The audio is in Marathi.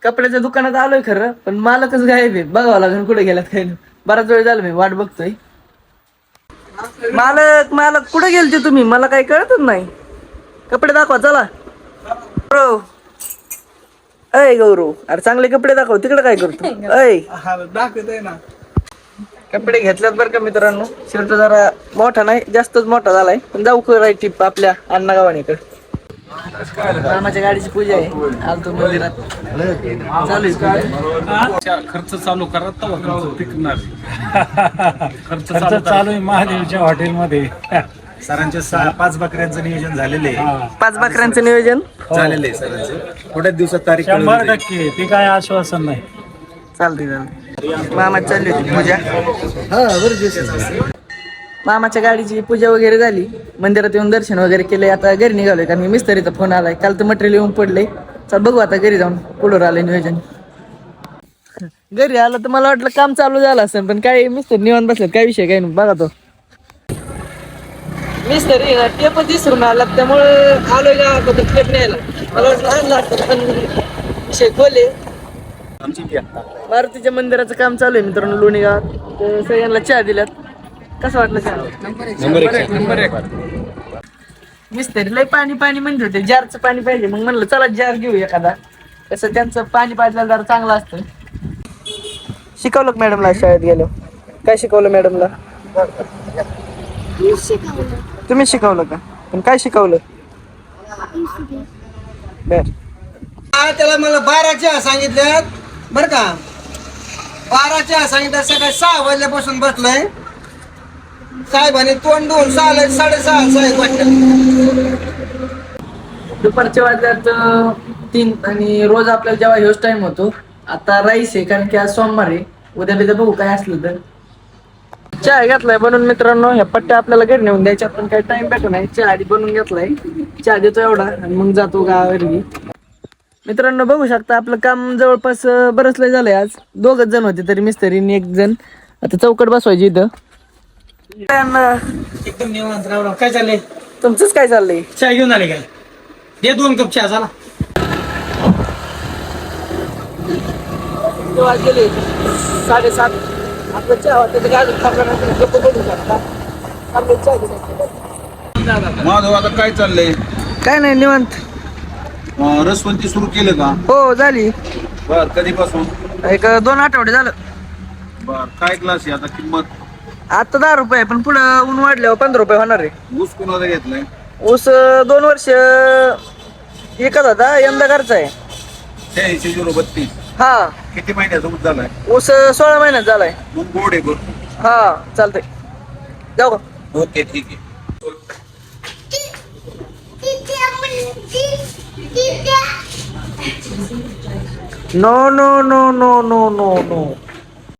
कपड्याच्या दुकानात आलोय खरं, पण मालकच गायब आहे. बघावं लागेल कुठे गेलात काय नाही. बराच वेळ झाला मी वाट बघतोय. मालक मालक कुठे गेलते तुम्ही? मला काही कळतच नाही. कपडे दाखवा चला. गौरव, अय गौरव, अरे चांगले कपडे दाखव. तिकडे काय करतो? अय दाखवतोय ना. कपडे घेतल्यात बरं का मित्रांनो. शर्ट जरा मोठा नाही, जास्तच मोठा झालाय. पण जाऊ करायची टिप आपल्या अण्णा गावानीकडे. मामाच्या गाडीची पूजा आहे. आलतो मंदिरात. चालू आहे खर्च चालू करा तर टिकणार. खर्च चालू आहे महादेवच्या हॉटेलमध्ये. सरांचे 5 बकऱ्यांचं नियोजन झालेले आहे. 5 बकऱ्यांचं नियोजन झालेले आहे सरांचे. थोड्याच दिवसात तारीख 100% ते काय आश्वासन नाही. चालते. मामाची चालली होती पूजा. मामाच्या गाडीची पूजा वगैरे झाली. मंदिरात येऊन दर्शन वगैरे केले. आता घरी निघालोय कारण मिस्त्रीचा फोन आलाय. काल तर मटेरियल येऊन पडले. चल बघू आता घरी जाऊन कुठवर आलंय नियोजन. घरी आलं तर मला वाटलं काम चालू झालं असेल, पण काय मिस्त्री निवांत बसलेत. काय विषय काय नाही बघा. तो मिस्त्री टेप दिसून आला त्यामुळे आलोय का टेप न्यायला. मला वाटलं आणला पण विषय खोले. मारुतीच्या मंदिराचं काम चालू आहे मित्रांनो लोणी गावात. सगळ्यांना चहा दिल्यात. कसं वाटलं चहा? नंबर एक. मिस्त्री लय पाणी पाणी म्हणत होते. जारचं पाणी पाहिजे. मग म्हणलं चला जार घेऊ एखादा. कसं त्यांचं पाणी पाजलं जरा चांगलं असतं. शिकवलं मॅडमला शाळेत गेलो? काय शिकवलं मॅडमला? तुम्ही शिकवलं का? पण काय शिकवलं? बर. त्याला मला 12 चहा सांगितल्यात बर का. 12 चहा सांगितलं. सकाळी 6 वाजल्यापासून बसलोय. साहेबांनी तोंड धुवून 6:30 वाजता. दुपारच्या वाजल्यात 3 आणि रोज आपल्याला जेव्हा ह्योच टाइम होतो. आता राईस आहे कारण की आज सोमवार आहे. उद्या बिद्या बघू काय असलं तर. चहा घेतलाय बनवून मित्रांनो. ह्या पट्ट्या आपल्याला घरी नेऊन द्यायच्या, पण काही टाइम भेटू नाही. चहा आधी बनवून घेतलाय. चहा देतो एवढा आणि मग जातो गावावरती. मित्रांनो बघू शकता आपलं काम जवळपास बरंच लय झालंय. आज 2च जण होते तरी मिस्त्रीने 1 जण. आता चौकट बसवायची इथं. एकदम निवांत राव. काय चाललंय? तुमचंच काय चाललंय? चहा घेऊन आले काय? दे 2 कप चहा झाला. गेले 7:30. आपलं चहा वाटतं काय अजून थांबलं नाही. लोक बघू शकता. माधव आता काय चाललंय? काय नाही निवांत. रसवंती सुरू केलं का? हो झाली. बर कधीपासून? एक 2 आठवडे झालं. बर काय क्लास आहे आता? किंमत आता 10 रुपये, पण पुढं ऊन वाढल्यावर 15 रुपये होणार आहे. ऊस कोणाला घेतलाय? ऊस 2 वर्ष एकच होता. यंदा घरचा आहे. 83-032. हा किती महिन्याचा ऊस झालाय? ऊस 16 महिन्यात झालाय. मग गोड आहे बघ. हा चालतंय. जाऊ का? ओके ठीक आहे. No no no no no no no.